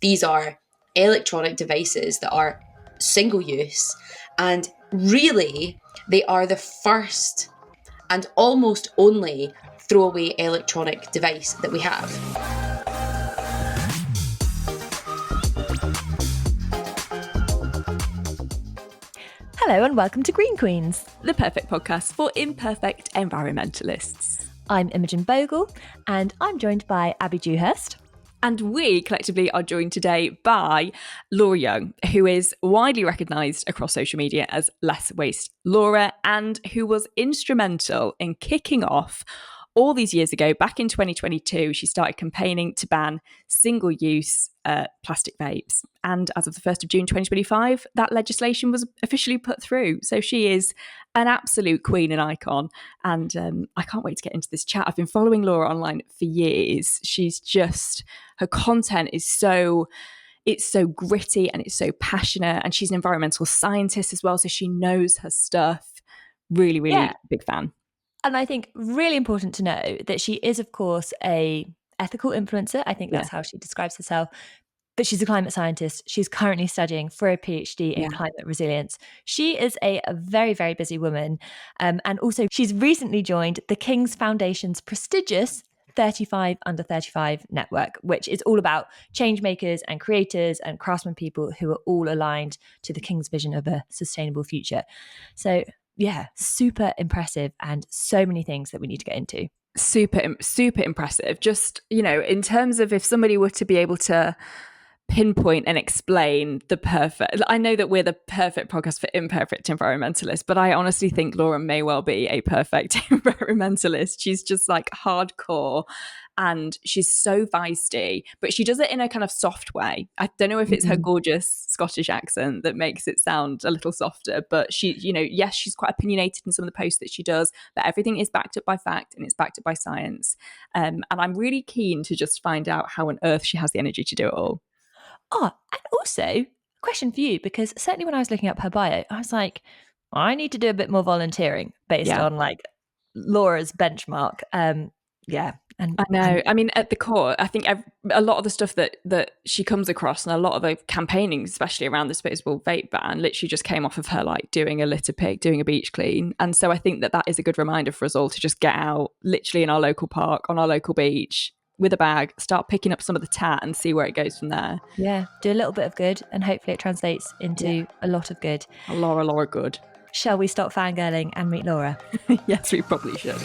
these are electronic devices that are single use, and really they are the first and almost only throwaway electronic device that we have. Hello and welcome to Green Queens, the perfect podcast for imperfect environmentalists. I'm Imogen Bogle and I'm joined by Abby Dewhurst. And we collectively are joined today by Laura Young, who is widely recognised across social media as Less Waste Laura, and who was instrumental in kicking off all these years ago, back in 2022, she started campaigning to ban single-use plastic vapes. And as of the 1st of June 2025, that legislation was officially put through. So she is an absolute queen and icon. And I can't wait to get into this chat. I've been following Laura online for years. She's just, her content is so... It's so gritty and it's so passionate. And she's an environmental scientist as well. So she knows her stuff. Really, really big fan. And I think really important to know that she is, of course, a ethical influencer. I think that's how she describes herself. But she's a climate scientist. She's currently studying for a PhD in climate resilience. She is a very, very busy woman. And also she's recently joined the King's Foundation's prestigious 35 Under 35 network, which is all about change makers and creators and craftsmen people who are all aligned to the King's vision of a sustainable future. So yeah, super impressive, and so many things that we need to get into. Super impressive. Just, you know, in terms of if somebody were to be able to pinpoint and explain the perfect, I know that we're the perfect podcast for imperfect environmentalists, but I honestly think Laura may well be a perfect environmentalist. She's just like hardcore and she's so feisty, but she does it in a kind of soft way. I don't know if it's her gorgeous Scottish accent that makes it sound a little softer, but she, you know, yes, she's quite opinionated in some of the posts that she does, but everything is backed up by fact and it's backed up by science. And I'm really keen to just find out how on earth she has the energy to do it all. Oh, and also, question for you, because certainly when I was looking up her bio, I was like, I need to do a bit more volunteering based on like Laura's benchmark. And I know. I mean, at the core, I think a lot of the stuff that she comes across and a lot of the campaigning, especially around the disposable vape ban, literally just came off of her like doing a litter pick, doing a beach clean. And so I think that is a good reminder for us all to just get out literally in our local park, on our local beach, with a bag, start picking up some of the tat and see where it goes from there. Yeah, do a little bit of good and hopefully it translates into a lot of good. Laura good. Shall we stop fangirling and meet Laura? Yes, we probably should.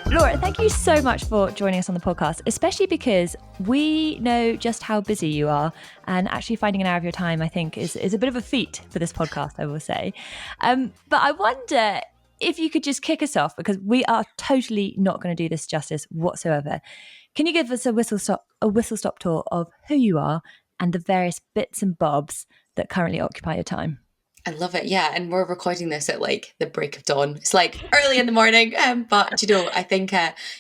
Laura, thank you so much for joining us on the podcast, especially because we know just how busy you are, and actually finding an hour of your time, I think, is a bit of a feat for this podcast, I will say. But I wonder if you could just kick us off, because we are totally not going to do this justice whatsoever. Can you give us a whistle stop tour of who you are and the various bits and bobs that currently occupy your time? I love it. Yeah. And we're recording this at like the break of dawn. It's like early in the morning. But you know, I think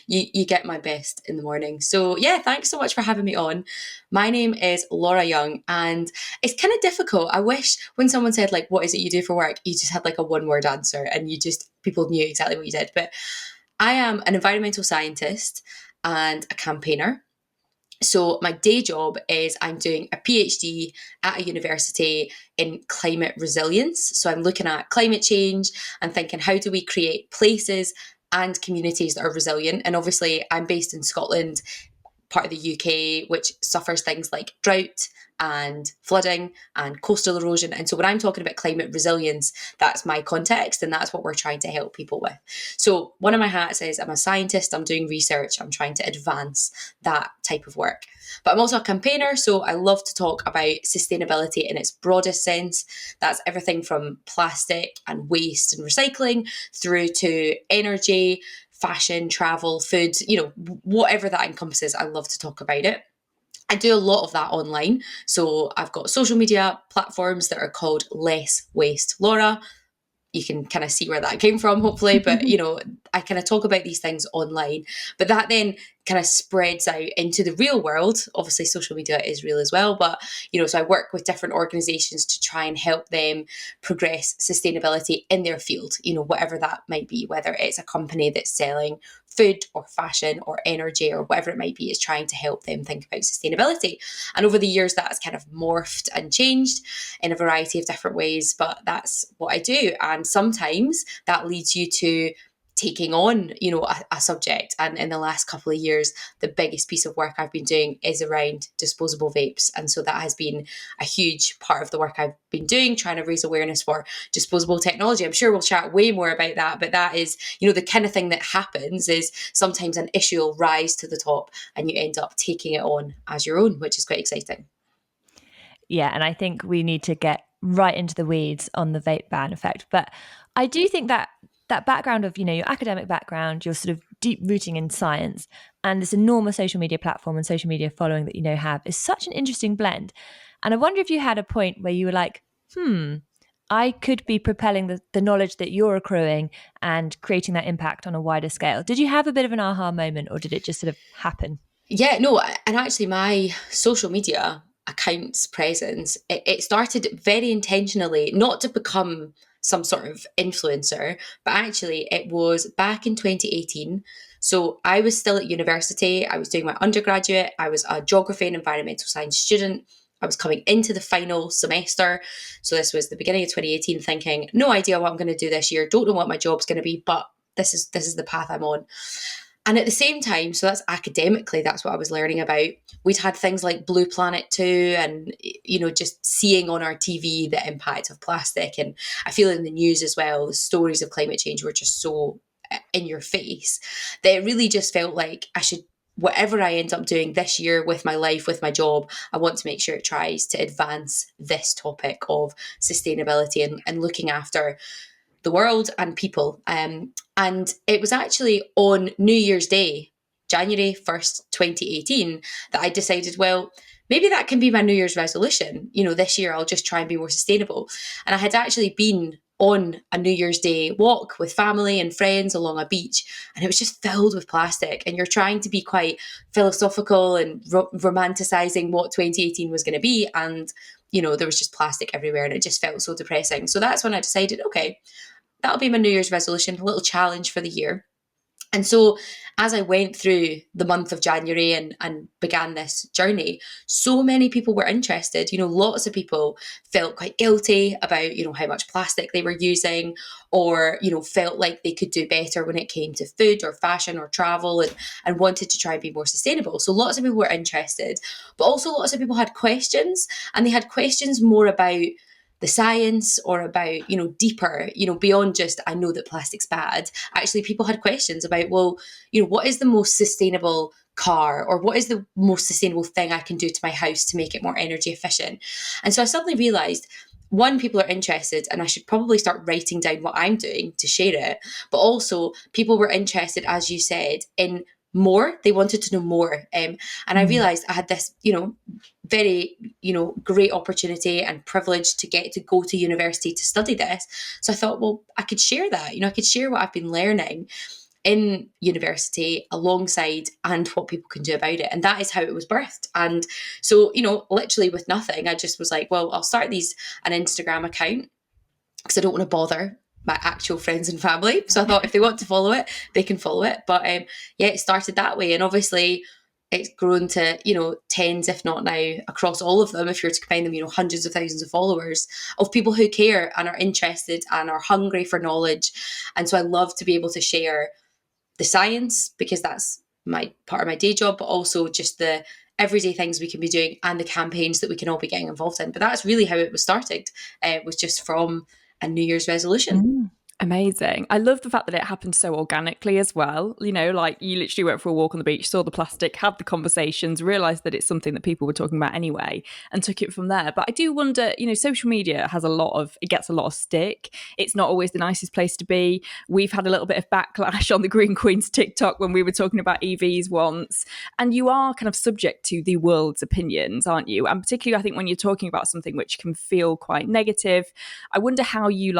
you get my best in the morning. So yeah, thanks so much for having me on. My name is Laura Young, and it's kind of difficult. I wish when someone said like, what is it you do for work? You just had like a 1-word answer and people knew exactly what you did. But I am an environmental scientist and a campaigner. So my day job is I'm doing a PhD at a university in climate resilience. So I'm looking at climate change and thinking, how do we create places and communities that are resilient? And obviously I'm based in Scotland, part of the UK, which suffers things like drought and flooding and coastal erosion. And so when I'm talking about climate resilience, that's my context and that's what we're trying to help people with. So one of my hats is I'm a scientist, I'm doing research, I'm trying to advance that type of work. But I'm also a campaigner, so I love to talk about sustainability in its broadest sense. That's everything from plastic and waste and recycling through to energy, fashion, travel, food, you know, whatever that encompasses, I love to talk about it. I do a lot of that online. So I've got social media platforms that are called Less Waste Laura. You can kind of see where that came from, hopefully. But, you know, I kind of talk about these things online. But that then kind of spreads out into the real world. Obviously, social media is real as well. But, you know, so I work with different organizations to try and help them progress sustainability in their field, you know, whatever that might be, whether it's a company that's selling food or fashion or energy or whatever it might be, is trying to help them think about sustainability. And over the years, that has kind of morphed and changed in a variety of different ways, but that's what I do. And sometimes that leads you to taking on, a subject. And in the last couple of years, the biggest piece of work I've been doing is around disposable vapes. And so that has been a huge part of the work I've been doing, trying to raise awareness for disposable technology. I'm sure we'll chat way more about that, but that is, the kind of thing that happens is sometimes an issue will rise to the top and you end up taking it on as your own, which is quite exciting. Yeah, and I think we need to get right into the weeds on the vape ban effect. But I do think that background of, your academic background, your sort of deep rooting in science, and this enormous social media platform and social media following that have is such an interesting blend. And I wonder if you had a point where you were like, I could be propelling the knowledge that you're accruing and creating that impact on a wider scale. Did you have a bit of an aha moment, or did it just sort of happen? Yeah, no, and actually my social media accounts presence, it started very intentionally, not to become some sort of influencer, but actually it was back in 2018. So I was still at university. I was doing my undergraduate. I was a geography and environmental science student. I was coming into the final semester. So this was the beginning of 2018, thinking, no idea what I'm going to do this year. Don't know what my job's going to be, but this is the path I'm on. And at the same time, so that's academically, that's what I was learning about. We'd had things like Blue Planet 2 and, just seeing on our TV the impact of plastic. And I feel in the news as well, the stories of climate change were just so in your face that it really just felt like I should, whatever I end up doing this year with my life, with my job, I want to make sure it tries to advance this topic of sustainability and looking after the world and people. And it was actually on New Year's Day, January 1st, 2018, that I decided, well, maybe that can be my New Year's resolution. This year I'll just try and be more sustainable. And I had actually been on a New Year's Day walk with family and friends along a beach, and it was just filled with plastic. And you're trying to be quite philosophical and romanticizing what 2018 was going to be. And, there was just plastic everywhere and it just felt so depressing. So that's when I decided, okay, that'll be my New Year's resolution, a little challenge for the year. And so as I went through the month of January and began this journey, so many people were interested. Lots of people felt quite guilty about, how much plastic they were using, or, felt like they could do better when it came to food or fashion or travel, and wanted to try and be more sustainable. So lots of people were interested, but also lots of people had questions, and they had questions more about the science or about, deeper, beyond just, I know that plastic's bad. Actually, people had questions about, well, what is the most sustainable car, or what is the most sustainable thing I can do to my house to make it more energy efficient? And so I suddenly realized, one, people are interested and I should probably start writing down what I'm doing to share it. But also people were interested, as you said, in more. They wanted to know more. And I realized I had this, very, great opportunity and privilege to get to go to university to study this. So I thought, well, I could share that, I could share what I've been learning in university alongside and what people can do about it. And that is how it was birthed. And so, literally with nothing, I just was like, well, I'll start an Instagram account because I don't want to bother my actual friends and family. So I thought if they want to follow it, they can follow it. But it started that way. And obviously it's grown to, tens, if not now, across all of them, if you're to combine them, hundreds of thousands of followers of people who care and are interested and are hungry for knowledge. And so I love to be able to share the science, because that's my part of my day job, but also just the everyday things we can be doing and the campaigns that we can all be getting involved in. But that's really how it was started. It was just from a New Year's resolution. Amazing. I love the fact that it happened so organically as well. Like you literally went for a walk on the beach, saw the plastic, had the conversations, realised that it's something that people were talking about anyway, and took it from there. But I do wonder, social media it gets a lot of stick. It's not always the nicest place to be. We've had a little bit of backlash on the Green Queen's TikTok when we were talking about EVs once. And you are kind of subject to the world's opinions, aren't you? And particularly, I think when you're talking about something which can feel quite negative, I wonder how you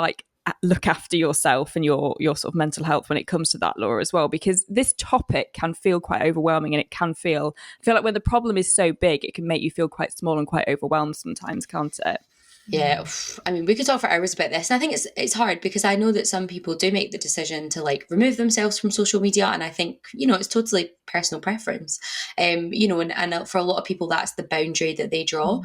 look after yourself and your sort of mental health when it comes to that, Laura, as well, because this topic can feel quite overwhelming, and it can feel like when the problem is so big, it can make you feel quite small and quite overwhelmed sometimes, can't it? Yeah, I mean, we could talk for hours about this. And I think it's hard because I know that some people do make the decision to like remove themselves from social media, and I think, you know, it's totally personal preference. You know, and for a lot of people, that's the boundary that they draw.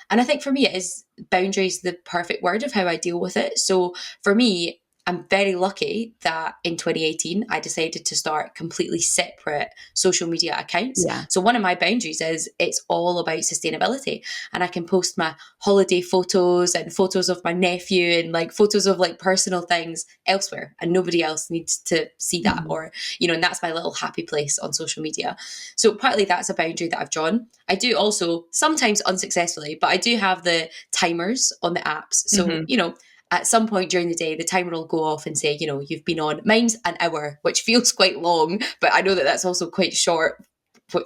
And I think for me, it is boundaries the perfect word of how I deal with it. So for me, I'm very lucky that in 2018, I decided to start completely separate social media accounts. Yeah. So one of my boundaries is it's all about sustainability. And I can post my holiday photos and photos of my nephew and like photos of like personal things elsewhere. And nobody else needs to see that. Or, you know, and that's my little happy place on social media. So partly that's a boundary that I've drawn. I do also, sometimes unsuccessfully, but I do have the timers on the apps. So, you know, at some point during the day, the timer will go off and say, you know, you've been on, mine's an hour, which feels quite long, but I know that that's also quite short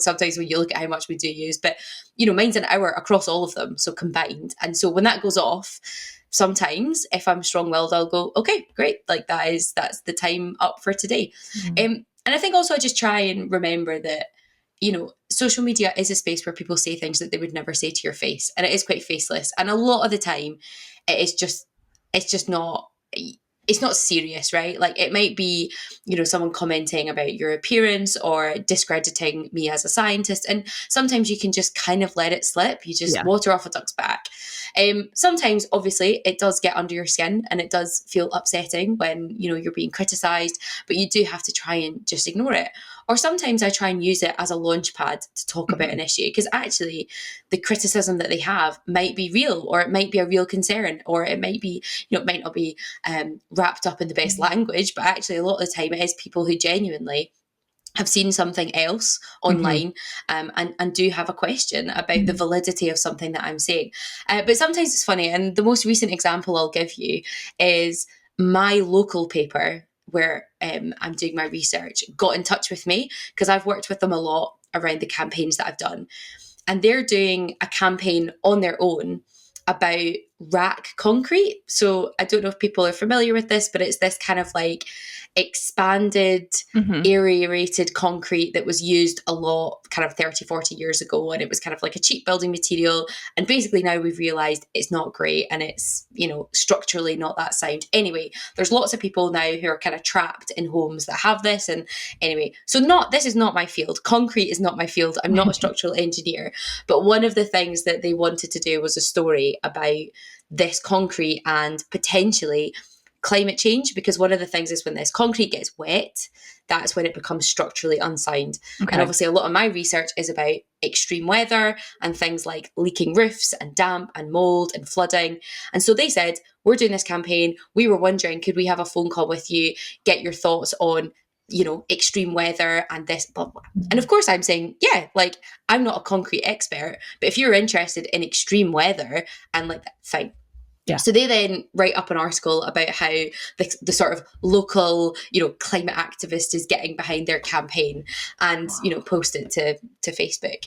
sometimes when you look at how much we do use. But, you know, mine's an hour across all of them, so combined. And so when that goes off, sometimes if I'm strong-willed, I'll go, okay, great. Like that's the time up for today. And I think also I just try and remember that, you know, social media is a space where people say things that they would never say to your face. And it is quite faceless. And a lot of the time it's just not, it's not serious, right? Like it might be, you know, someone commenting about your appearance or discrediting me as a scientist. And sometimes you can just kind of let it slip. You just water off a duck's back. Sometimes, obviously, it does get under your skin and it does feel upsetting when, you know, you're being criticized, but you do have to try and just ignore it. Or sometimes I try and use it as a launch pad to talk about an issue, because actually the criticism that they have might be real, or it might be a real concern, or it might be, you know, it might not be wrapped up in the best language, but actually a lot of the time it is people who genuinely have seen something else online and do have a question about the validity of something that I'm saying. But sometimes it's funny. And the most recent example I'll give you is my local paper where I'm doing my research got in touch with me because I've worked with them a lot around the campaigns that I've done. And they're doing a campaign on their own about rack concrete. So I don't know if people are familiar with this, but it's this kind of like expanded, aerated concrete that was used a lot kind of 30, 40 years ago. And it was kind of like a cheap building material. And basically now we've realized it's not great and it's, you know, structurally not that sound. Anyway, there's lots of people now who are kind of trapped in homes that have this. And anyway, so this is not my field. Concrete is not my field. I'm not a structural engineer. But one of the things that they wanted to do was a story about this concrete and potentially climate change, because one of the things is when this concrete gets wet, that's when it becomes structurally unsound. And obviously a lot of my research is about extreme weather and things like leaking roofs and damp and mold and flooding. And so they said, we're doing this campaign. We were wondering, could we have a phone call with you, get your thoughts on, you know, extreme weather and this, blah, blah. And of course I'm saying, yeah, like I'm not a concrete expert, but if you're interested in extreme weather and like that, fine. Yeah. So they then write up an article about how the sort of local, you know, climate activist is getting behind their campaign and, you know, post it to Facebook.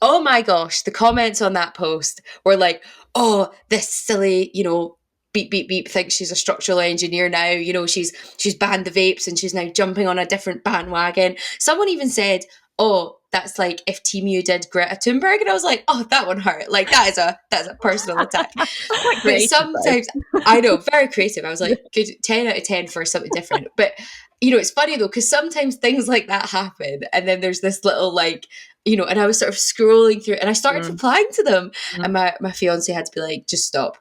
Oh my gosh, the comments on that post were like, oh, this silly, you know, beep, beep, beep thinks she's a structural engineer now. You know, she's banned the vapes and she's now jumping on a different bandwagon. Someone even said, oh, that's like if Team did Greta Thunberg. And I was like, oh, that one hurt. Like that's a personal attack. But sometimes, I know, very creative. I was like, good, 10 out of 10 for something different. But, you know, it's funny though, because sometimes things like that happen. And then there's this little like, you know, and I was sort of scrolling through and I started replying to them. And my fiance had to be like, just stop,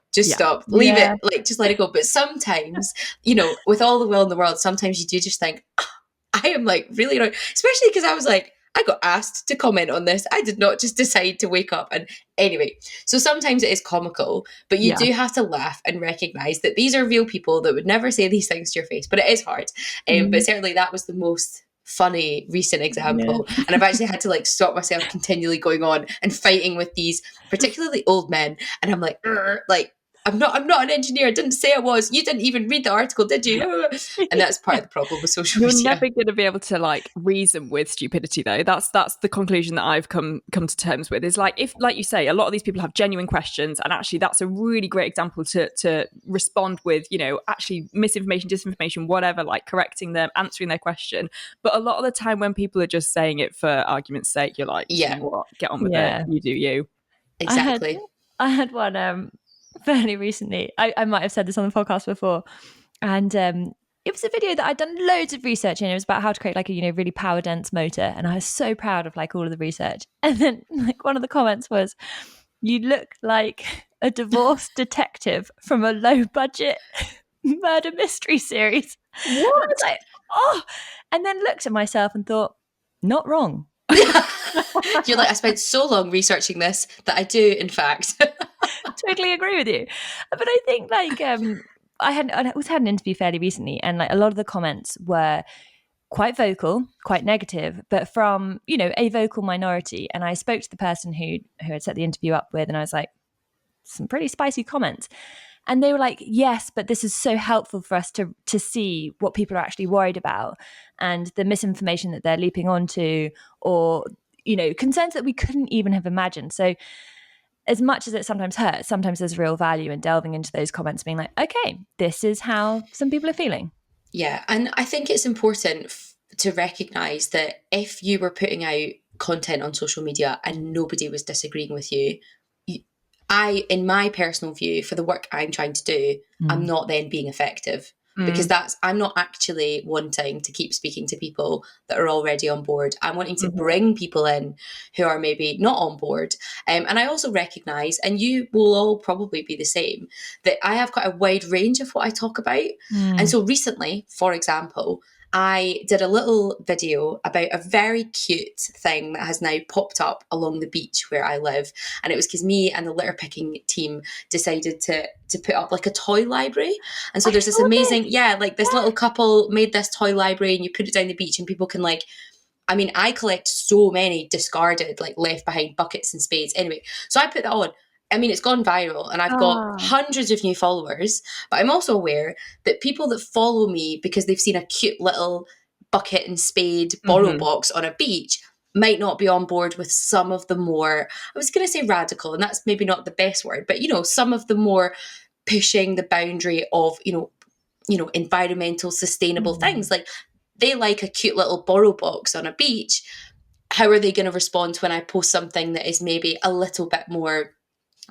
leave it, like just let it go. But sometimes, you know, with all the will in the world, sometimes you do just think, oh, I am like really annoyed, especially because I was like, I got asked to comment on this. I did not just decide to wake up. And anyway, so sometimes it is comical, but you do have to laugh and recognize that these are real people that would never say these things to your face, but it is hard. But certainly that was the most funny recent example. And I've actually had to like stop myself continually going on and fighting with these particularly old men. And I'm like, I'm not an engineer. I didn't say I was. You didn't even read the article, did you? And that's part of the problem with social media. You're never going to be able to like reason with stupidity, though. That's the conclusion that I've come to terms with. Is like, if, like you say, a lot of these people have genuine questions, and actually that's a really great example to respond with, you know, actually misinformation, disinformation, whatever, like correcting them, answering their question. But a lot of the time when people are just saying it for argument's sake, you're like, you know what, get on with it. You do you. Exactly. I had one fairly recently. I might have said this on the podcast before. And it was a video that I'd done loads of research in. It was about how to create like a, really power dense motor. And I was so proud of like all of the research. And then like one of the comments was, you look like a divorce detective from a low budget murder mystery series. What? And I was like, oh, and then looked at myself and thought, not wrong. You're like, I spent so long researching this that I do, in fact. Totally agree with you. But I think like I was had an interview fairly recently, and like a lot of the comments were quite vocal, quite negative, but from a vocal minority. And I spoke to the person who had set the interview up with, and I was like, some pretty spicy comments. And they were like, yes, but this is so helpful for us to see what people are actually worried about and the misinformation that they're leaping onto, or, concerns that we couldn't even have imagined. So as much as it sometimes hurts, sometimes there's real value in delving into those comments, being like, okay, this is how some people are feeling. Yeah. And I think it's important to recognize that if you were putting out content on social media and nobody was disagreeing with you, in my personal view, for the work I'm trying to do, I'm not then being effective, because I'm not actually wanting to keep speaking to people that are already on board. I'm wanting to bring people in who are maybe not on board. And I also recognize, and you will all probably be the same, that I have quite a wide range of what I talk about. And so recently, for example, I did a little video about a very cute thing that has now popped up along the beach where I live. And it was because me and the litter picking team decided to put up like a toy library. And so there's this amazing, this little couple made this toy library, and you put it down the beach and people can I collect so many discarded, like left behind buckets and spades. Anyway, so I put that on. It's gone viral and I've got hundreds of new followers, but I'm also aware that people that follow me because they've seen a cute little bucket and spade borrow box on a beach might not be on board with some of the more, I was going to say radical, and that's maybe not the best word, but some of the more pushing the boundary of, environmental, sustainable things. Like, they like a cute little borrow box on a beach. How are they going to respond when I post something that is maybe a little bit more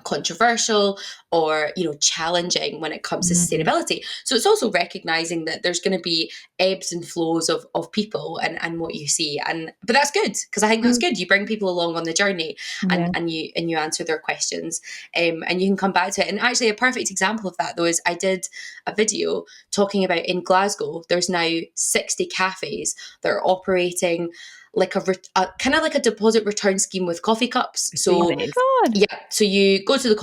controversial or challenging when it comes to sustainability? So it's also recognizing that there's going to be ebbs and flows of people and what you see, but that's good, because I think that's good. You bring people along on the journey and you answer their questions, and you can come back to it. And actually a perfect example of that though is I did a video talking about, in Glasgow there's now 60 cafes that are operating like a kind of like a deposit return scheme with coffee cups. So so you go to the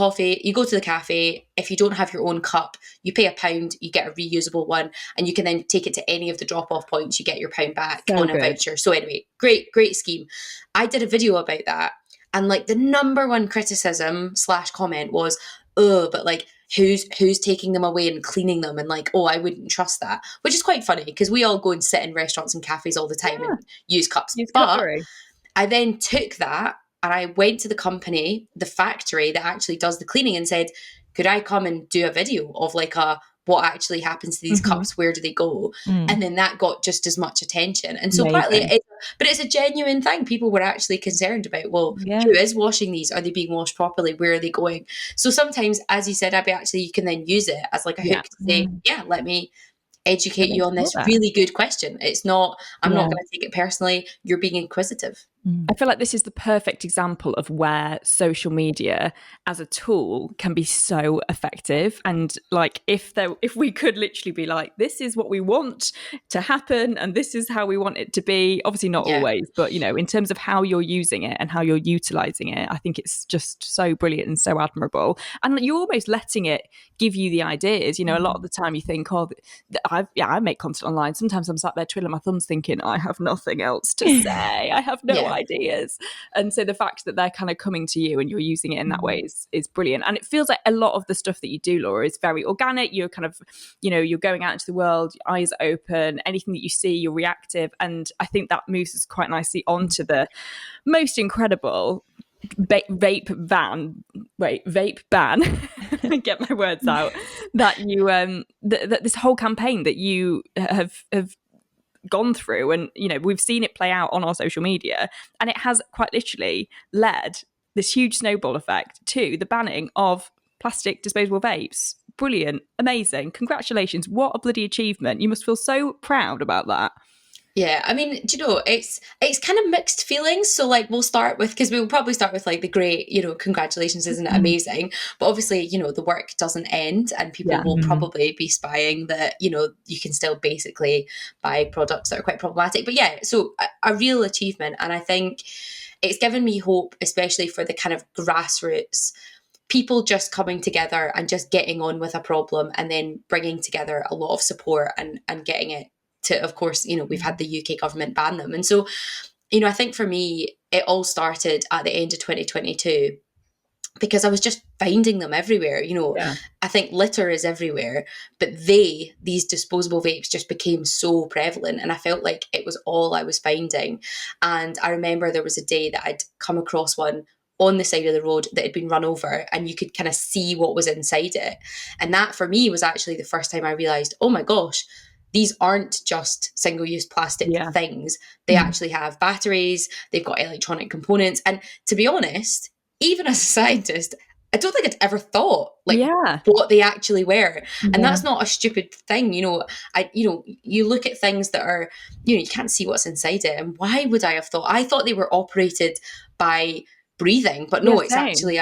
cafe. If you don't have your own cup, you pay £1, you get a reusable one, and you can then take it to any of the drop-off points. You get your £1 back on a voucher. So anyway, great scheme. I did a video about that, and like the number one criticism / comment was, but like who's taking them away and cleaning them, and like, I wouldn't trust that, which is quite funny because we all go and sit in restaurants and cafes all the time and use cups. But I then took that and I went to the factory that actually does the cleaning, and said, could I come and do a video of like what actually happens to these cups? Where do they go? And then that got just as much attention. And so partly but it's a genuine thing. People were actually concerned about, who is washing these? Are they being washed properly? Where are they going? So sometimes, as you said, Abby, actually you can then use it as like a hook to say, let me educate you on this really good question. It's not, I'm not going to take it personally. You're being inquisitive. I feel like this is the perfect example of where social media as a tool can be so effective. And like, if we could literally be like, this is what we want to happen and this is how we want it to be, obviously not always, but in terms of how you're using it and how you're utilizing it, I think it's just so brilliant and so admirable. And you're almost letting it give you the ideas. A lot of the time you think, I make content online. Sometimes I'm sat there twiddling my thumbs thinking, I have nothing else to say. I have no ideas. And so the fact that they're kind of coming to you and you're using it in that way is brilliant. And it feels like a lot of the stuff that you do, Laura, is very organic. You're kind of, you're going out into the world, your eyes are open, anything that you see, you're reactive. And I think that moves us quite nicely onto the most incredible vape ban get my words out, that you that this whole campaign that you have gone through, and we've seen it play out on our social media, and it has quite literally led this huge snowball effect to the banning of plastic disposable vapes. Brilliant, amazing, congratulations! What a bloody achievement! You must feel so proud about that. Yeah, I mean, do you know, it's kind of mixed feelings. So like we'll start with, because we'll probably start with like the great, you know, congratulations, isn't it amazing? But obviously, you know, the work doesn't end, and people will probably be spying that, you know, you can still basically buy products that are quite problematic. But yeah, so a real achievement. And I think it's given me hope, especially for the kind of grassroots people just coming together and just getting on with a problem, and then bringing together a lot of support and getting it to, of course, you know, we've had the UK government ban them. And so, you know, I think for me, it all started at the end of 2022 because I was just finding them everywhere. You know, I think litter is everywhere, but these disposable vapes just became so prevalent, and I felt like it was all I was finding. And I remember there was a day that I'd come across one on the side of the road that had been run over, and you could kind of see what was inside it. And that for me was actually the first time I realized, oh my gosh, these aren't just single-use plastic things. They actually have batteries, they've got electronic components. And to be honest, even as a scientist, I don't think I'd ever thought like what they actually were. And that's not a stupid thing. You know, you look at things that are, you know, you can't see what's inside it. And why would I have thought? I thought they were operated by breathing, but no, it's actually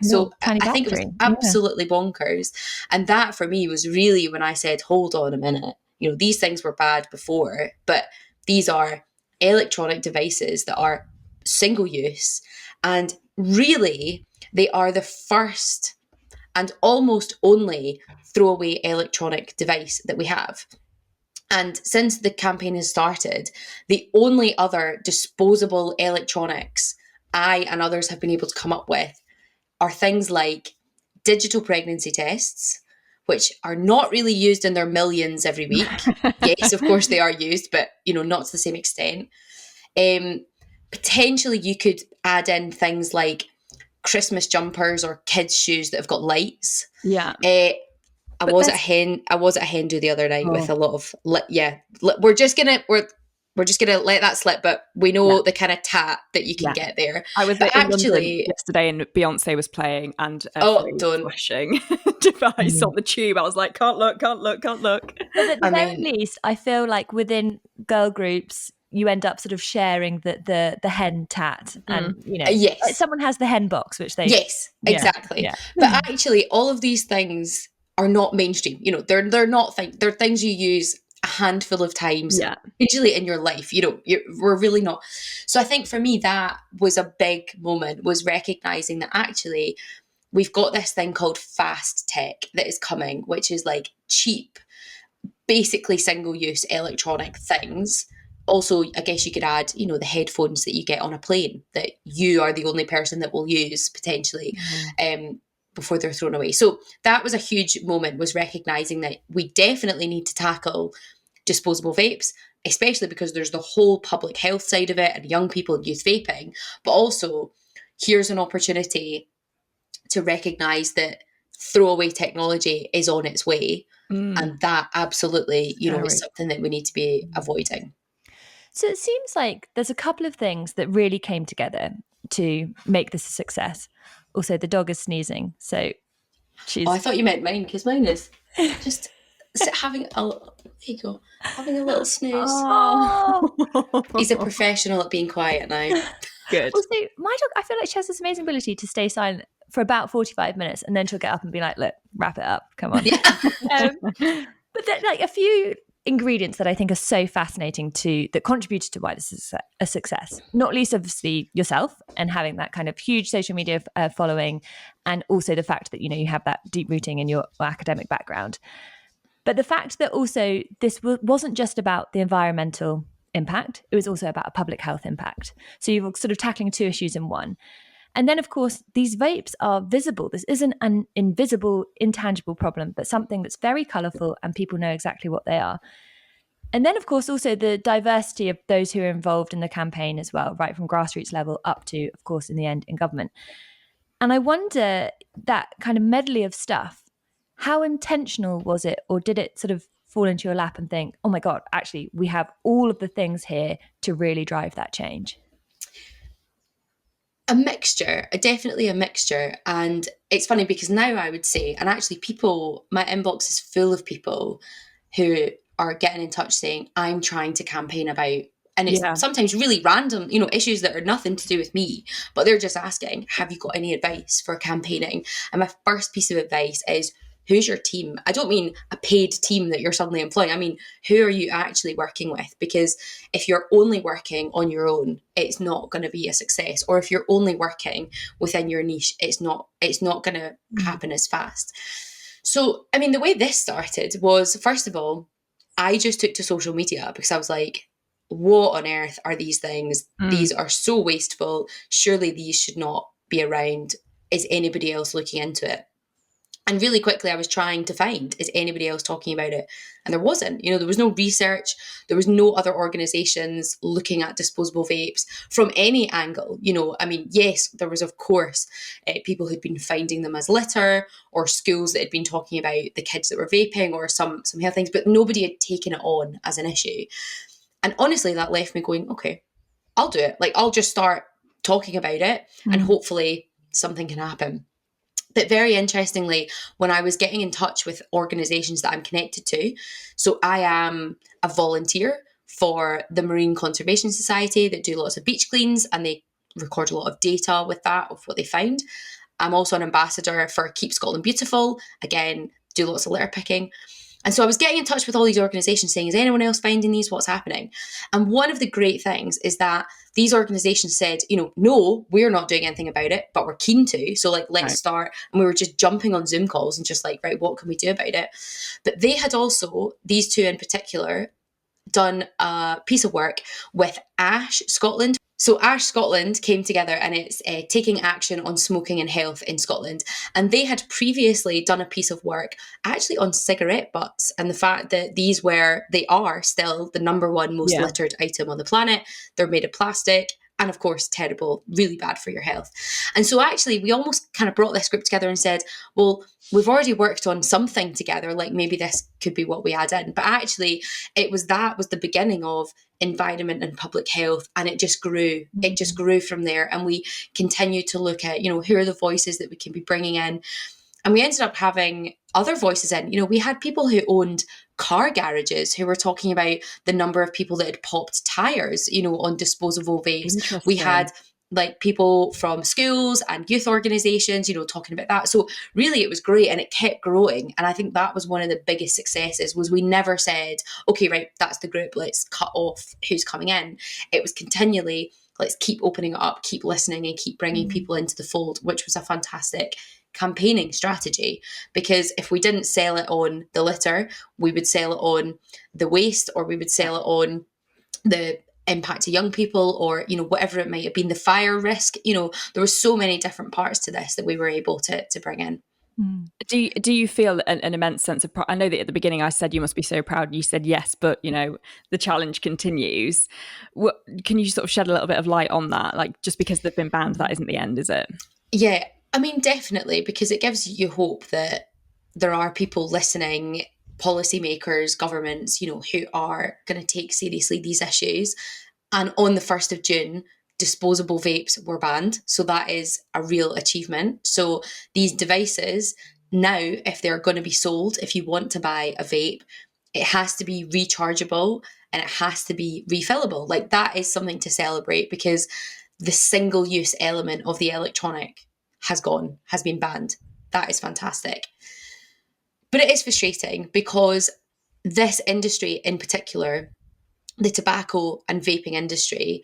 so I think it was absolutely bonkers. And that for me was really when I said, hold on a minute, you know, these things were bad before, but these are electronic devices that are single use, and really they are the first and almost only throwaway electronic device that we have. And since the campaign has started, the only other disposable electronics I and others have been able to come up with are things like digital pregnancy tests, which are not really used in their millions every week. Yes, of course they are used, but, you know, not to the same extent. Potentially you could add in things like Christmas jumpers or kids' shoes that have got lights. I was at a hen do the other night with a lot of we're just gonna let that slip, but we know the kind of tat that you can get there. I was in London yesterday and Beyonce was playing, and flashing device on the tube. I was like, can't look. But at the very least, I feel like within girl groups, you end up sort of sharing the hen tat, and you know, someone has the hen box, which they exactly. But actually, all of these things are not mainstream. You know, they're not they're things you use a handful of times usually in your life. You know, we're really not. So I think for me that was a big moment, was recognizing that actually we've got this thing called fast tech that is coming, which is like cheap, basically single-use electronic things. Also, I guess you could add, you know, the headphones that you get on a plane that you are the only person that will use potentially before they're thrown away. So that was a huge moment, was recognizing that we definitely need to tackle disposable vapes, especially because there's the whole public health side of it and young people and youth vaping. But also, here's an opportunity to recognize that throwaway technology is on its way. And that absolutely, you know, is something that we need to be avoiding. So it seems like there's a couple of things that really came together to make this a success. Also, the dog is sneezing, so she's... Oh, I thought you meant mine, because mine is just having a little snooze. Oh. He's a professional at being quiet now. Good. Also, my dog, I feel like she has this amazing ability to stay silent for about 45 minutes, and then she'll get up and be like, look, wrap it up, come on. But there, like, a few ingredients that I think are so fascinating that contributed to why this is a success. Not least, obviously, yourself and having that kind of huge social media following, and also the fact that, you know, you have that deep rooting in your academic background. But the fact that also this wasn't just about the environmental impact, it was also about a public health impact. So you're sort of tackling two issues in one. And then, of course, these vapes are visible. This isn't an invisible, intangible problem, but something that's very colourful and people know exactly what they are. And then, of course, also the diversity of those who are involved in the campaign as well, right from grassroots level up to, of course, in the end, in government. And I wonder, that kind of medley of stuff, how intentional was it? Or did it sort of fall into your lap and think, oh my God, actually, we have all of the things here to really drive that change? Definitely a mixture. And it's funny because now I would say, and actually my inbox is full of people who are getting in touch saying, I'm trying to campaign about, and it's sometimes really random, issues that are nothing to do with me, but they're just asking, have you got any advice for campaigning? And my first piece of advice is, who's your team? I don't mean a paid team that you're suddenly employing. I mean, who are you actually working with? Because if you're only working on your own, it's not going to be a success. Or if you're only working within your niche, it's not going to happen as fast. So, I mean, the way this started was, first of all, I just took to social media because I was like, what on earth are these things? These are so wasteful. Surely these should not be around. Is anybody else looking into it? And really quickly, I was trying to find, is anybody else talking about it? And there wasn't. There was no research. There was no other organisations looking at disposable vapes from any angle. I mean, yes, there was, of course, people who'd been finding them as litter, or schools that had been talking about the kids that were vaping, or some health things, but nobody had taken it on as an issue. And honestly, that left me going, okay, I'll do it. Like, I'll just start talking about it and hopefully something can happen. But very interestingly, when I was getting in touch with organisations that I'm connected to, so I am a volunteer for the Marine Conservation Society that do lots of beach cleans, and they record a lot of data with that, of what they found. I'm also an ambassador for Keep Scotland Beautiful, again, do lots of litter picking. And so I was getting in touch with all these organisations saying, is anyone else finding these? What's happening? And one of the great things is that these organisations said, no, we're not doing anything about it, but we're keen to. So let's start. And we were just jumping on Zoom calls and just right, what can we do about it? But they had also, these two in particular, done a piece of work with Ash Scotland. So Ash Scotland came together, and it's taking action on smoking and health in Scotland. And they had previously done a piece of work actually on cigarette butts, and the fact that they are still the number one most littered item on the planet. They're made of plastic. And of course, terrible, really bad for your health. And so actually, we almost kind of brought this group together and said, well, we've already worked on something together, like maybe this could be what we add in. But actually, that was the beginning of environment and public health, and it just grew. It just grew from there. And we continued to look at, who are the voices that we can be bringing in. And we ended up having other voices in. We had people who owned car garages who were talking about the number of people that had popped tires, on disposable vapes. We had people from schools and youth organisations, talking about that. So really it was great, and it kept growing. And I think that was one of the biggest successes, was we never said, okay, right, that's the group, let's cut off who's coming in. It was continually, let's keep opening it up, keep listening, and keep bringing people into the fold, which was a fantastic campaigning strategy. Because if we didn't sell it on the litter, we would sell it on the waste, or we would sell it on the impact to young people, or whatever it might have been, the fire risk. There were so many different parts to this that we were able to bring in. Do you feel an immense sense of pride? I know that at the beginning I said you must be so proud, and you said yes, but the challenge continues. Can you sort of shed a little bit of light on that? Like, just because they've been banned, that isn't the end, is it? Yeah, I mean, definitely, because it gives you hope that there are people listening, policymakers, governments, who are going to take seriously these issues. And on the 1st of June, disposable vapes were banned. So that is a real achievement. So these devices now, if they're going to be sold, if you want to buy a vape, it has to be rechargeable and it has to be refillable. Like, that is something to celebrate, because the single-use element of the electronic has been banned. That is fantastic. But it is frustrating, because this industry in particular, the tobacco and vaping industry,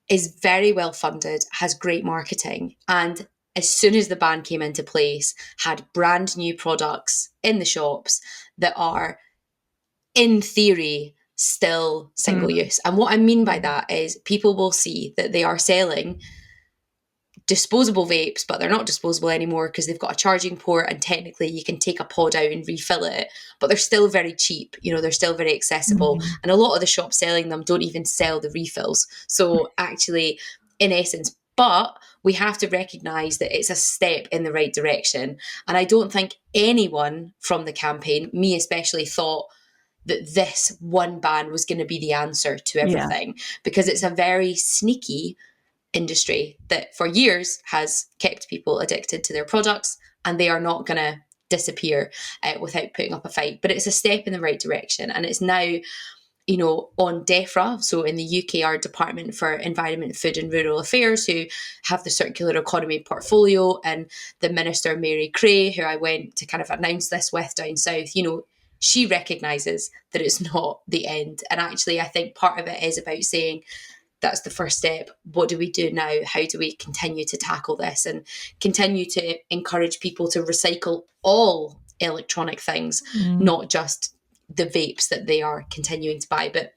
is very well funded, has great marketing, and as soon as the ban came into place, had brand new products in the shops that are, in theory, still single use. And what I mean by that is, people will see that they are selling disposable vapes, but they're not disposable anymore because they've got a charging port, and technically you can take a pod out and refill it, but they're still very cheap, they're still very accessible. And a lot of the shops selling them don't even sell the refills. So actually, in essence, but we have to recognise that it's a step in the right direction. And I don't think anyone from the campaign, me especially, thought that this one ban was going to be the answer to everything, because it's a very sneaky industry that for years has kept people addicted to their products, and they are not going to disappear without putting up a fight. But it's a step in the right direction, and it's now, you know, on DEFRA, so in the UK, our Department for Environment, Food and Rural Affairs, who have the circular economy portfolio, and the Minister, Mary Cray, who I went to kind of announce this with down south, you know, she recognises that it's not the end. And actually, I think part of it is about saying, that's the first step. What do we do now? How do we continue to tackle this and continue to encourage people to recycle all electronic things, not just the vapes that they are continuing to buy? But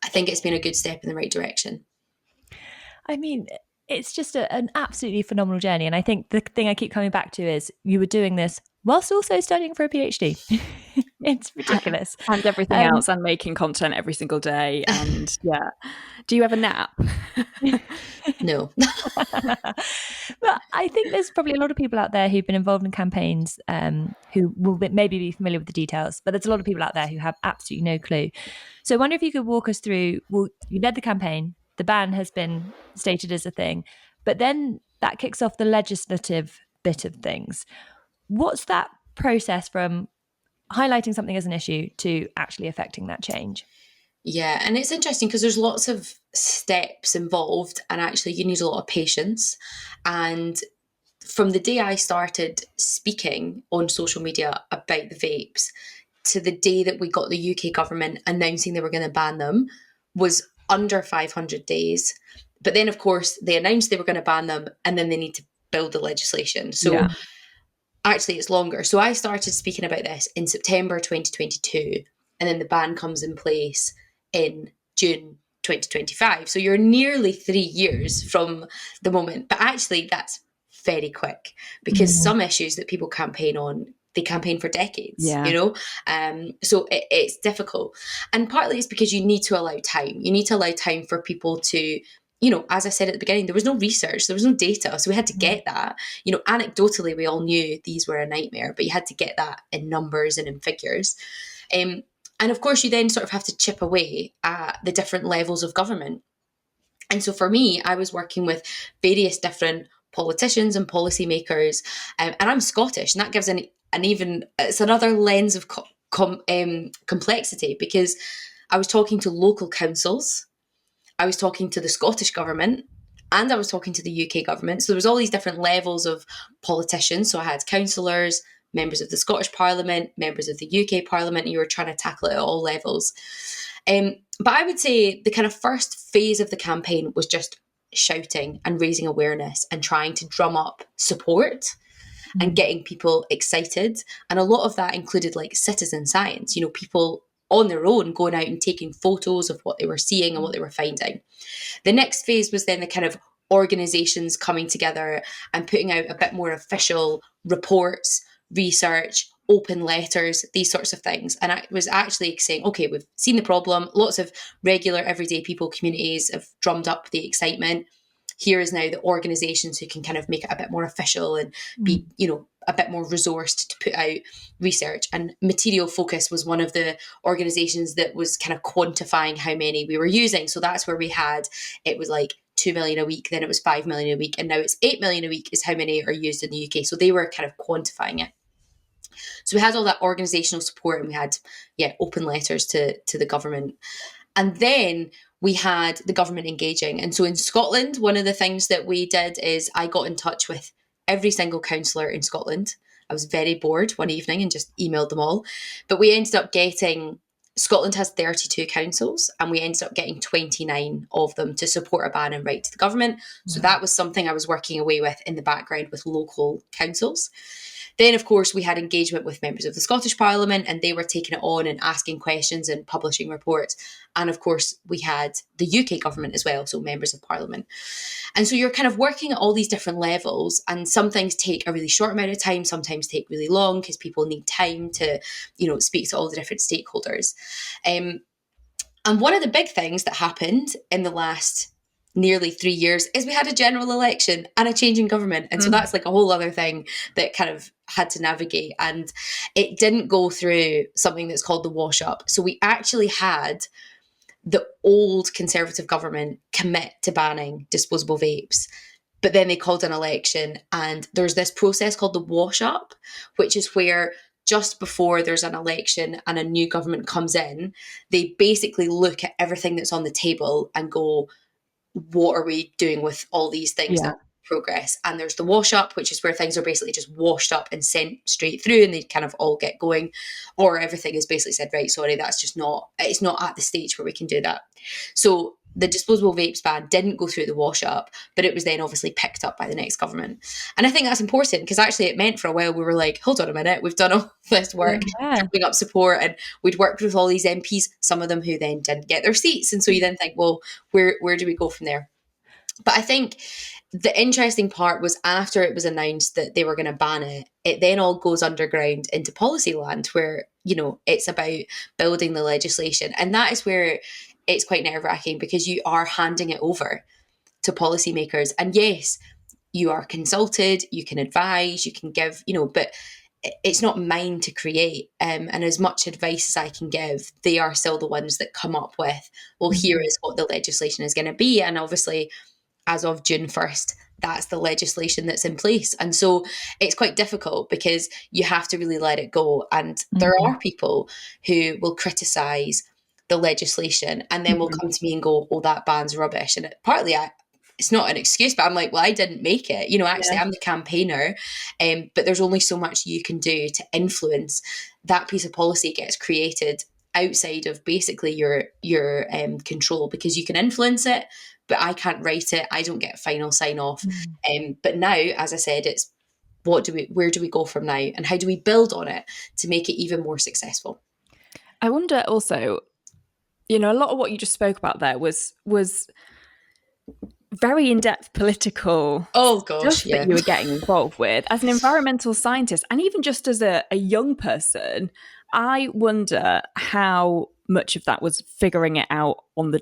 I think it's been a good step in the right direction. I mean, it's just an absolutely phenomenal journey. And I think the thing I keep coming back to is you were doing this whilst also studying for a PhD. It's ridiculous. And everything else, and making content every single day. And yeah. Do you ever nap? No. But I think there's probably a lot of people out there who've been involved in campaigns who will maybe be familiar with the details, but there's a lot of people out there who have absolutely no clue. So I wonder if you could walk us through, well, you led the campaign, the ban has been stated as a thing, but then that kicks off the legislative bit of things. What's that process from highlighting something as an issue to actually affecting that change? Yeah, and it's interesting because there's lots of steps involved, and actually you need a lot of patience. And from the day I started speaking on social media about the vapes to the day that we got the UK government announcing they were going to ban them was under 500 days. But then, of course, they announced they were going to ban them, and then they need to build the legislation. So actually, it's longer. So I started speaking about this in September 2022, and then the ban comes in place in June 2025. So you're nearly 3 years from the moment. But actually, that's very quick, because some issues that people campaign on, they campaign for decades, you know? So it's difficult. And partly it's because you need to allow time. You need to allow time for people to, you know, as I said at the beginning, there was no research, there was no data. So we had to get that. You know, anecdotally, we all knew these were a nightmare, but you had to get that in numbers and in figures. And of course, you then sort of have to chip away at the different levels of government. And so for me, I was working with various different politicians and policymakers, and I'm Scottish, and that gives it's another lens of complexity, because I was talking to local councils, I was talking to the Scottish government, and I was talking to the UK government. So there was all these different levels of politicians. So I had councillors, members of the Scottish Parliament, members of the UK Parliament, and you were trying to tackle it at all levels. But I would say the kind of first phase of the campaign was just shouting and raising awareness and trying to drum up support and getting people excited. And a lot of that included like citizen science, you know, people on their own going out and taking photos of what they were seeing and what they were finding. The next phase was then the kind of organisations coming together and putting out a bit more official reports, research, open letters, these sorts of things. And I was actually saying, okay, we've seen the problem. Lots of regular everyday people, communities have drummed up the excitement. Here is now the organisations who can kind of make it a bit more official and be, you know, a bit more resourced to put out research. And Material Focus was one of the organisations that was kind of quantifying how many we were using. So that's where we had, it was like 2 million a week, then it was 5 million a week, and now it's 8 million a week is how many are used in the UK. So they were kind of quantifying it. So we had all that organisational support, and we had, open letters to the government. And then we had the government engaging. And so in Scotland, one of the things that we did is I got in touch with every single councillor in Scotland. I was very bored one evening and just emailed them all. But we ended up getting, Scotland has 32 councils, and we ended up getting 29 of them to support a ban and write to the government. So that was something I was working away with in the background with local councils. Then, of course, we had engagement with members of the Scottish Parliament, and they were taking it on and asking questions and publishing reports. And of course, we had the UK government as well, so members of Parliament. And so you're kind of working at all these different levels, and some things take a really short amount of time, sometimes take really long because people need time to, you know, speak to all the different stakeholders. And one of the big things that happened in the last nearly 3 years is we had a general election and a change in government. And so that's like a whole other thing that kind of had to navigate. And it didn't go through something that's called the wash up. So we actually had the old Conservative government commit to banning disposable vapes. But then they called an election, and there's this process called the wash up, which is where just before there's an election and a new government comes in, they basically look at everything that's on the table and go, what are we doing with all these things that progress? And there's the wash up, which is where things are basically just washed up and sent straight through, and they kind of all get going, or everything is basically said, right, sorry, that's just not, it's not at the stage where we can do that. So the disposable vapes ban didn't go through the wash up, but it was then obviously picked up by the next government. And I think that's important, because actually it meant for a while we were like, hold on a minute, we've done all this work, drumming up support, and we'd worked with all these MPs, some of them who then didn't get their seats. And so you then think, well, where do we go from there? But I think the interesting part was after it was announced that they were going to ban it, it then all goes underground into policy land where, you know, it's about building the legislation. And that is where it's quite nerve-wracking, because you are handing it over to policymakers. And yes, you are consulted, you can advise, you can give, you know, but it's not mine to create. And as much advice as I can give, they are still the ones that come up with, well, here is what the legislation is going to be. And obviously, as of June 1st, that's the legislation that's in place. And so it's quite difficult, because you have to really let it go. And there are people who will criticise the legislation and then will come to me and go, oh, that ban's rubbish. And partly it's not an excuse, but I'm like, well, I didn't make it. You know, actually, I'm the campaigner, but there's only so much you can do to influence that piece of policy gets created outside of basically your control, because you can influence it, but I can't write it. I don't get final sign off. But now, as I said, it's where do we go from now, and how do we build on it to make it even more successful? I wonder also, you know, a lot of what you just spoke about there was very in-depth political stuff that you were getting involved with as an environmental scientist, and even just as a young person. I wonder how much of that was figuring it out on the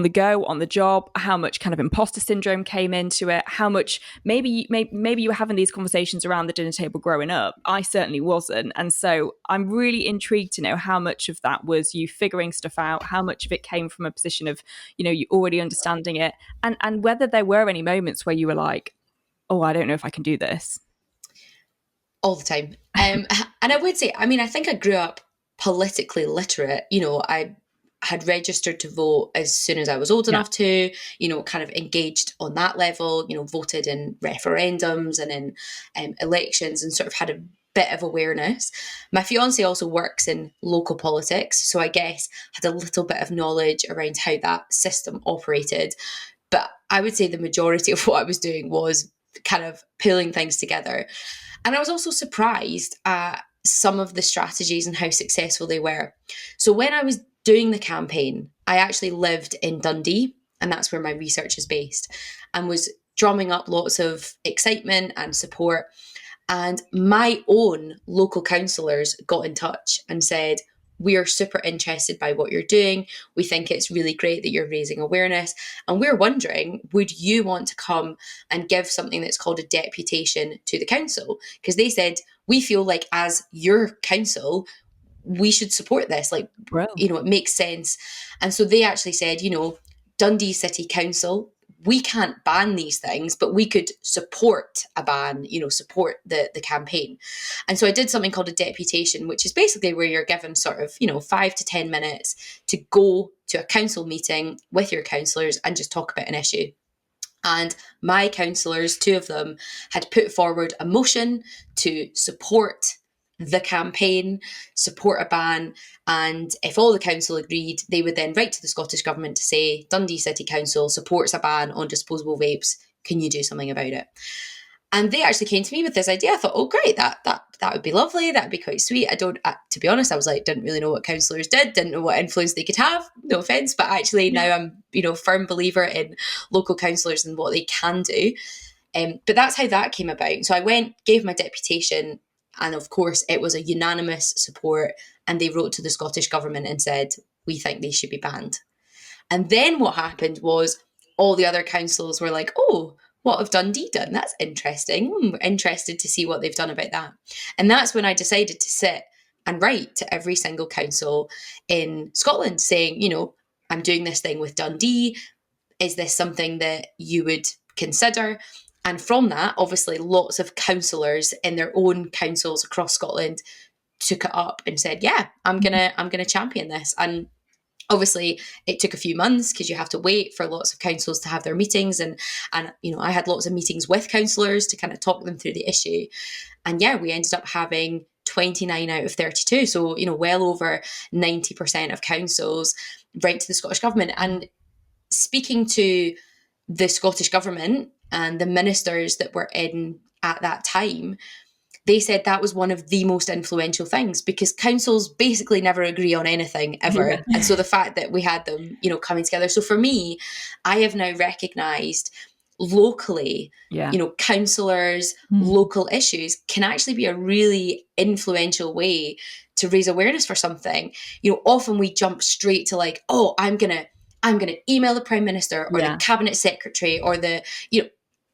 go, on the job, how much kind of imposter syndrome came into it, how much maybe you were having these conversations around the dinner table growing up. I certainly wasn't. And so I'm really intrigued to know how much of that was you figuring stuff out, how much of it came from a position of, you know, you already understanding it, and whether there were any moments where you were like, oh, I don't know if I can do this. All the time. And I would say, I mean, I think I grew up politically literate. You know, I had registered to vote as soon as I was old enough to, you know, kind of engaged on that level, you know, voted in referendums and in elections, and sort of had a bit of awareness. My fiance also works in local politics, so I guess had a little bit of knowledge around how that system operated. But I would say the majority of what I was doing was kind of pulling things together. And I was also surprised at some of the strategies and how successful they were. So when I was doing the campaign, I actually lived in Dundee, and that's where my research is based, and was drumming up lots of excitement and support. And my own local councillors got in touch and said, we are super interested by what you're doing. We think it's really great that you're raising awareness. And we're wondering, would you want to come and give something that's called a deputation to the council? Because they said, we feel like as your council, we should support this. Like, you know, it makes sense. And so they actually said, you know, Dundee City Council, we can't ban these things, but we could support a ban, you know, support the campaign. And so I did something called a deputation, which is basically where you're given sort of, you know, 5 to 10 minutes to go to a council meeting with your councillors and just talk about an issue. And my councillors, 2 of them, had put forward a motion to support the campaign, support a ban, and if all the council agreed, they would then write to the Scottish Government to say, Dundee City Council supports a ban on disposable vapes, can you do something about it? And they actually came to me with this idea. I thought, oh great, that would be lovely, that'd be quite sweet. To be honest, I was like, didn't really know what councillors did, didn't know what influence they could have, no offence, but actually now I'm, you know, firm believer in local councillors and what they can do. But that's how that came about. So I went, gave my deputation, and of course, it was a unanimous support. And they wrote to the Scottish Government and said, we think they should be banned. And then what happened was all the other councils were like, oh, what have Dundee done? That's interesting. We're interested to see what they've done about that. And that's when I decided to sit and write to every single council in Scotland saying, you know, I'm doing this thing with Dundee. Is this something that you would consider? And from that, obviously, lots of councillors in their own councils across Scotland took it up and said, yeah, I'm gonna champion this. And obviously it took a few months because you have to wait for lots of councils to have their meetings, and I had lots of meetings with councillors to kind of talk them through the issue. And yeah, we ended up having 29 out of 32, so well over 90% of councils write to the Scottish Government. And speaking to the Scottish Government and the ministers that were in at that time, they said that was one of the most influential things, because councils basically never agree on anything ever. Yeah. And so the fact that we had them, coming together. So for me, I have now recognised locally, councillors, local issues can actually be a really influential way to raise awareness for something. Often we jump straight to like, oh, I'm gonna email the Prime Minister or the Cabinet Secretary or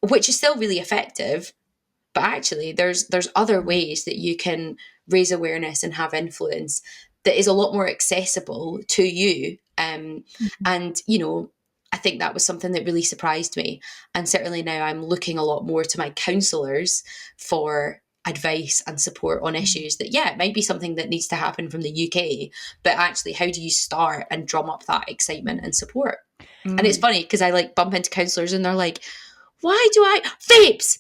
which is still really effective. But actually, there's other ways that you can raise awareness and have influence that is a lot more accessible to you. And, I think that was something that really surprised me. And certainly now I'm looking a lot more to my counsellors for advice and support on issues that, it might be something that needs to happen from the UK, but actually, how do you start and drum up that excitement and support? And it's funny because I bump into counsellors and they're like, why do I vapes?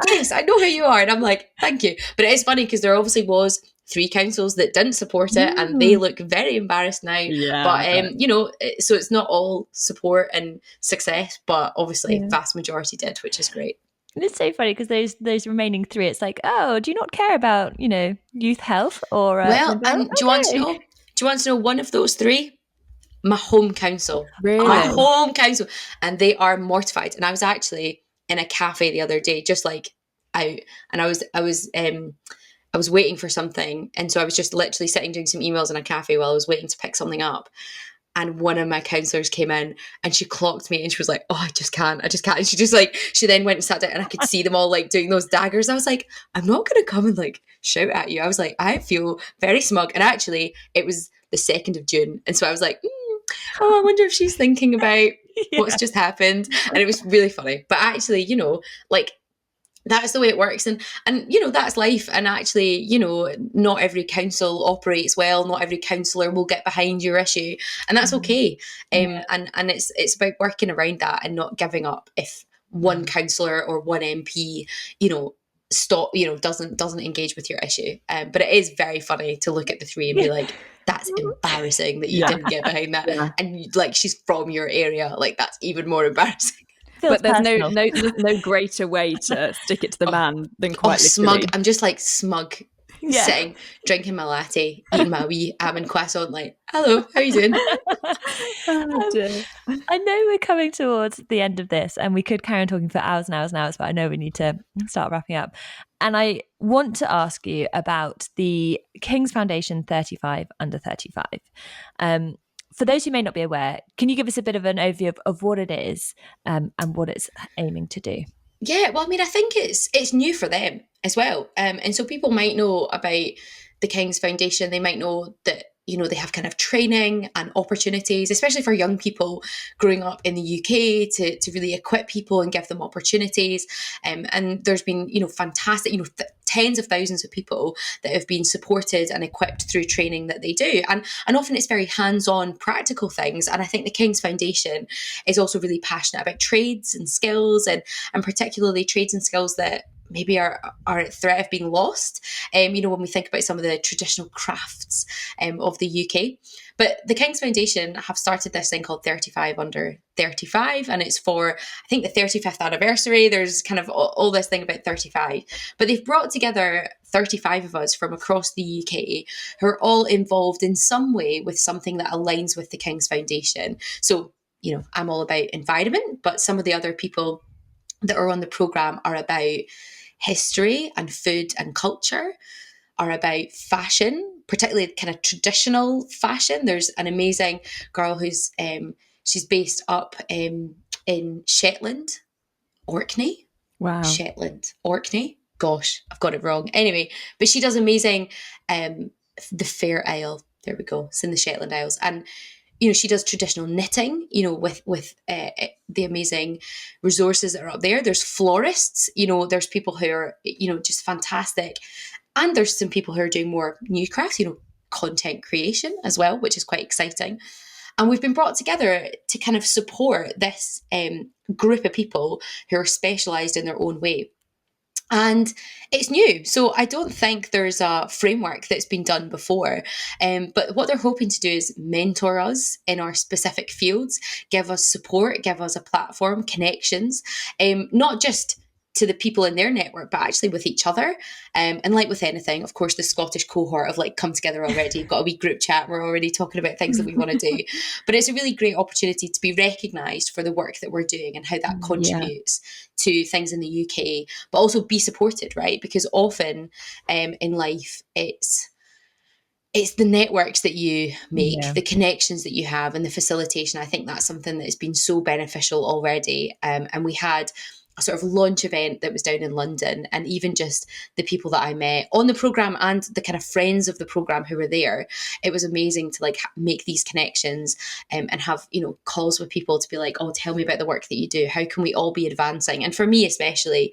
Yes, I know who you are. And I'm like, thank you. But it is funny because there obviously was 3 councils that didn't support it, and they look very embarrassed now. Yeah, but so it's not all support and success, but obviously vast majority did, which is great. And it's so funny because those remaining 3, it's like, oh, do you not care about youth health or? Well, and do you want to know one of those 3? My home council. Really? My home council. And they are mortified. And I was actually in a cafe the other day, just out, and I was waiting for something. And so I was just literally sitting doing some emails in a cafe while I was waiting to pick something up. And one of my counsellors came in and she clocked me and she was like, oh, I just can't. And she then went and sat down and I could see them all doing those daggers. I was like, I'm not going to come and shout at you. I was like, I feel very smug. And actually it was the 2nd of June. And so I was like, oh, I wonder if she's thinking about what's just happened. And it was really funny. But actually, that's the way it works. And that's life. And actually, not every council operates well. Not every councillor will get behind your issue. And that's okay. And it's about working around that and not giving up if one councillor or one MP, doesn't engage with your issue. But it is very funny to look at the 3 and be like, that's embarrassing that you didn't get behind that. Yeah. And she's from your area. That's even more embarrassing. But there's no greater way to stick it to the man than quite smug. I'm just smug, sitting, drinking my latte, eating my wee almond croissant, hello, how you doing? I know we're coming towards the end of this and we could carry on talking for hours and hours and hours, but I know we need to start wrapping up. And I want to ask you about the King's Foundation 35 under 35. For those who may not be aware, can you give us a bit of an overview of what it is and what it's aiming to do? Yeah, well, I think it's new for them as well. And so people might know about the King's Foundation. They might know that, they have kind of training and opportunities, especially for young people growing up in the UK, to really equip people and give them opportunities. And there's been, fantastic, tens of thousands of people that have been supported and equipped through training that they do. And often it's very hands-on, practical things. And I think the King's Foundation is also really passionate about trades and skills, and particularly trades and skills that maybe are at threat of being lost, when we think about some of the traditional crafts of the UK. But the King's Foundation have started this thing called 35 under 35, and it's for, I think, the 35th anniversary. There's kind of all this thing about 35. But they've brought together 35 of us from across the UK who are all involved in some way with something that aligns with the King's Foundation. So, I'm all about environment, but some of the other people that are on the programme are about history and food and culture, are about fashion, particularly kind of traditional fashion. There's an amazing girl who's she's based up in Shetland, Orkney. Wow. Shetland, Orkney. Gosh, I've got it wrong. Anyway, but she does amazing the Fair Isle. There we go. It's in the Shetland Isles. And she does traditional knitting, with the amazing resources that are up there. There's florists, there's people who are, just fantastic. And there's some people who are doing more new crafts, content creation as well, which is quite exciting. And we've been brought together to kind of support this group of people who are specialised in their own way. And it's new. So I don't think there's a framework that's been done before. But what they're hoping to do is mentor us in our specific fields, give us support, give us a platform, connections, not just to the people in their network, but actually with each other. And like with anything, of course, the Scottish cohort have come together already, got a wee group chat. We're already talking about things that we want to do. But it's a really great opportunity to be recognised for the work that we're doing and how that contributes to things in the UK, but also be supported, right? Because often in life, it's the networks that you make, the connections that you have, and the facilitation. I think that's something that has been so beneficial already. And we had a sort of launch event that was down in London, and even just the people that I met on the programme and the kind of friends of the programme who were there, it was amazing to make these connections and have, calls with people to be like, oh, tell me about the work that you do. How can we all be advancing? And for me, especially,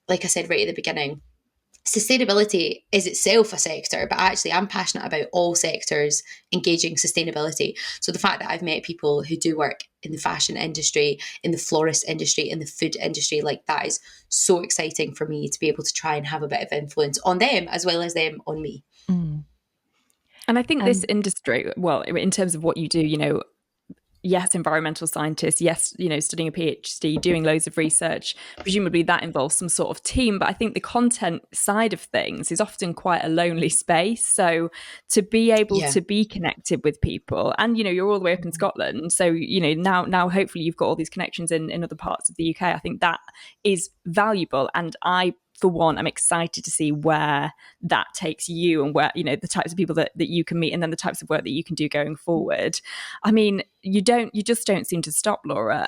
like I said right at the beginning, sustainability is itself a sector, but actually I'm passionate about all sectors engaging sustainability. So the fact that I've met people who do work in the fashion industry, in the florist industry, in the food industry, that is so exciting for me to be able to try and have a bit of influence on them as well as them on me. And I think this industry, well, in terms of what you do, yes, environmental scientist, yes, studying a PhD, doing loads of research, presumably that involves some sort of team. But I think the content side of things is often quite a lonely space. So to be able to be connected with people, and, you're all the way up in Scotland. So, now hopefully you've got all these connections in other parts of the UK. I think that is valuable. And for one, I'm excited to see where that takes you and where, the types of people that you can meet, and then the types of work that you can do going forward. I mean, you just don't seem to stop, Laura.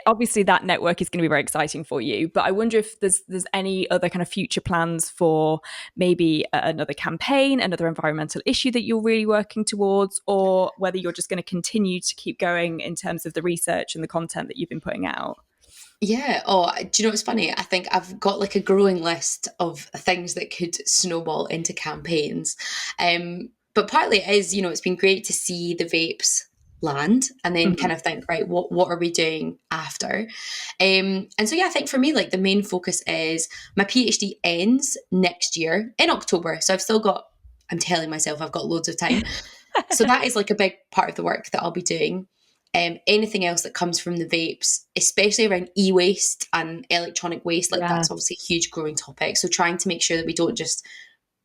Obviously that network is going to be very exciting for you, but I wonder if there's any other kind of future plans for maybe another campaign, another environmental issue that you're really working towards, or whether you're just going to continue to keep going in terms of the research and the content that you've been putting out. Yeah. Oh, do you know what's funny? I think I've got a growing list of things that could snowball into campaigns. But partly it is, it's been great to see the vapes land and then kind of think, right, what are we doing after? And so, I think for me, the main focus is my PhD ends next year in October. So I'm telling myself I've got loads of time. So that is a big part of the work that I'll be doing. Anything else that comes from the vapes, especially around e-waste and electronic waste, that's obviously a huge growing topic. So trying to make sure that we don't just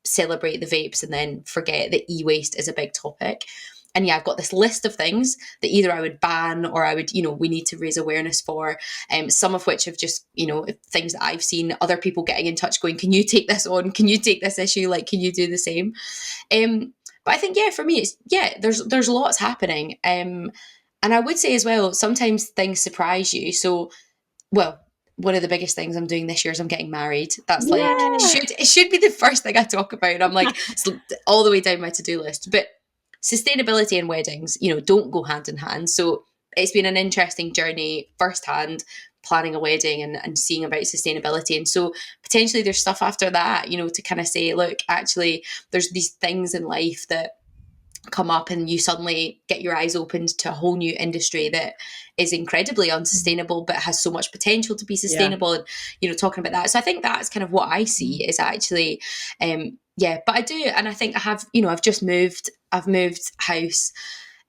celebrate the vapes and then forget that e-waste is a big topic. And I've got this list of things that either I would ban or I would, we need to raise awareness for. Some of which have just, things that I've seen other people getting in touch going, can you take this on? Can you take this issue? Can you do the same? But I think, for me, it's, there's lots happening. And I would say as well, sometimes things surprise you. So, well, one of the biggest things I'm doing this year is I'm getting married. That's it should be the first thing I talk about. I'm it's all the way down my to-do list. But sustainability and weddings, don't go hand in hand. So it's been an interesting journey firsthand, planning a wedding and seeing about sustainability. And so potentially there's stuff after that, to kind of say, look, actually, there's these things in life that come up and you suddenly get your eyes opened to a whole new industry that is incredibly unsustainable but has so much potential to be sustainable, and talking about that. So I think that's kind of what I see is actually but I do, and I think I have, I've moved house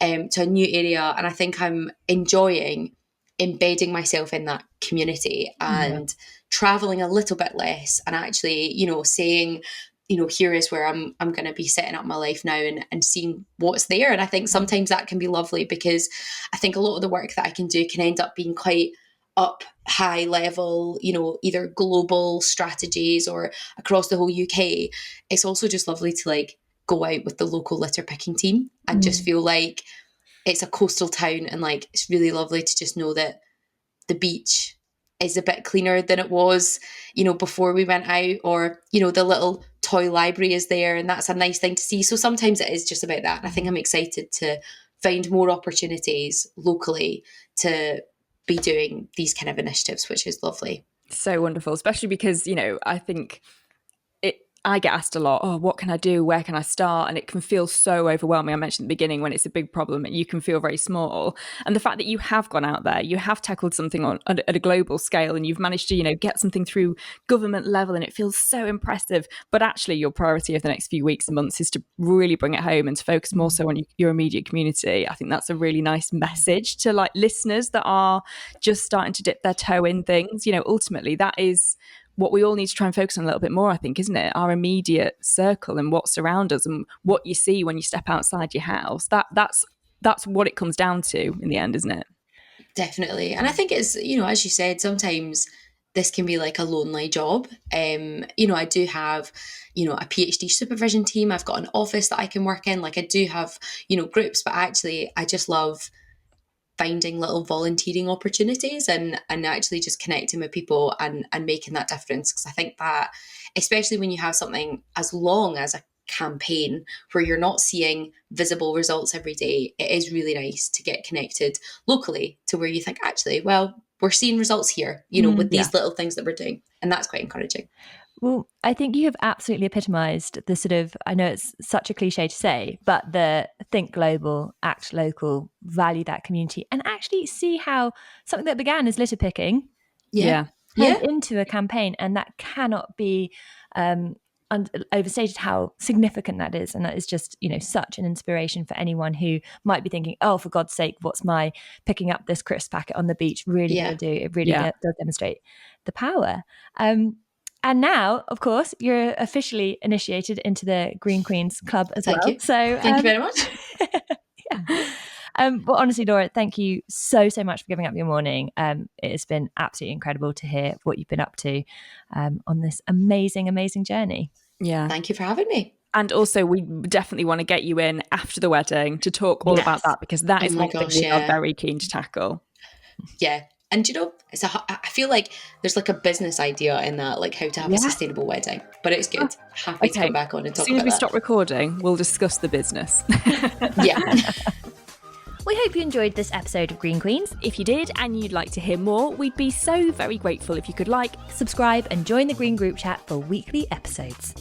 to a new area, and I think I'm enjoying embedding myself in that community and traveling a little bit less, and actually saying, here is where I'm going to be setting up my life now and seeing what's there. And I think sometimes that can be lovely, because I think a lot of the work that I can do can end up being quite up high level, either global strategies or across the whole UK. It's also just lovely to go out with the local litter picking team and just feel like it's a coastal town, and it's really lovely to just know that the beach is a bit cleaner than it was, before we went out, or, the little toy library is there, and that's a nice thing to see. So sometimes it is just about that. And I think I'm excited to find more opportunities locally to be doing these kind of initiatives, which is lovely. So wonderful, especially because, I think I get asked a lot, oh, what can I do? Where can I start? And it can feel so overwhelming. I mentioned at the beginning, when it's a big problem, you can feel very small. And the fact that you have gone out there, you have tackled something at a global scale, and you've managed to, get something through government level, and it feels so impressive. But actually, your priority over the next few weeks and months is to really bring it home and to focus more so on your immediate community. I think that's a really nice message to listeners that are just starting to dip their toe in things. Ultimately, that is what we all need to try and focus on a little bit more, I think, isn't it? Our immediate circle and what's around us and what you see when you step outside your house. That's what it comes down to in the end, isn't it? Definitely. And I think it's, as you said, sometimes this can be like a lonely job. I do have, a PhD supervision team. I've got an office that I can work in. I do have, groups, but actually I just love finding little volunteering opportunities and actually just connecting with people and making that difference. Because I think that, especially when you have something as long as a campaign where you're not seeing visible results every day, it is really nice to get connected locally to where you think, actually, well, we're seeing results here, with these little things that we're doing. And that's quite encouraging. Well, I think you have absolutely epitomised the sort of, I know it's such a cliche to say, but the think global, act local, value that community, and actually see how something that began as litter picking turned into a campaign. And that cannot be overstated how significant that is. And that is just, such an inspiration for anyone who might be thinking, oh, for God's sake, what's my picking up this crisp packet on the beach really going to do? It really does demonstrate the power. And now, of course, you're officially initiated into the Green Queens Club as well. You. So thank you very much. Well, honestly, Laura, thank you so much for giving up your morning. It has been absolutely incredible to hear what you've been up to on this amazing, amazing journey. Yeah. Thank you for having me. And also, we definitely want to get you in after the wedding to talk all about that, because that is one thing we are very keen to tackle. Yeah. And I feel like there's a business idea in that, how to have a sustainable wedding, but it's good. Happy to come back on and talk about that. As soon as we stop recording, we'll discuss the business. Yeah. We hope you enjoyed this episode of Green Queens. If you did and you'd like to hear more, we'd be so very grateful if you could subscribe and join the Green group chat for weekly episodes.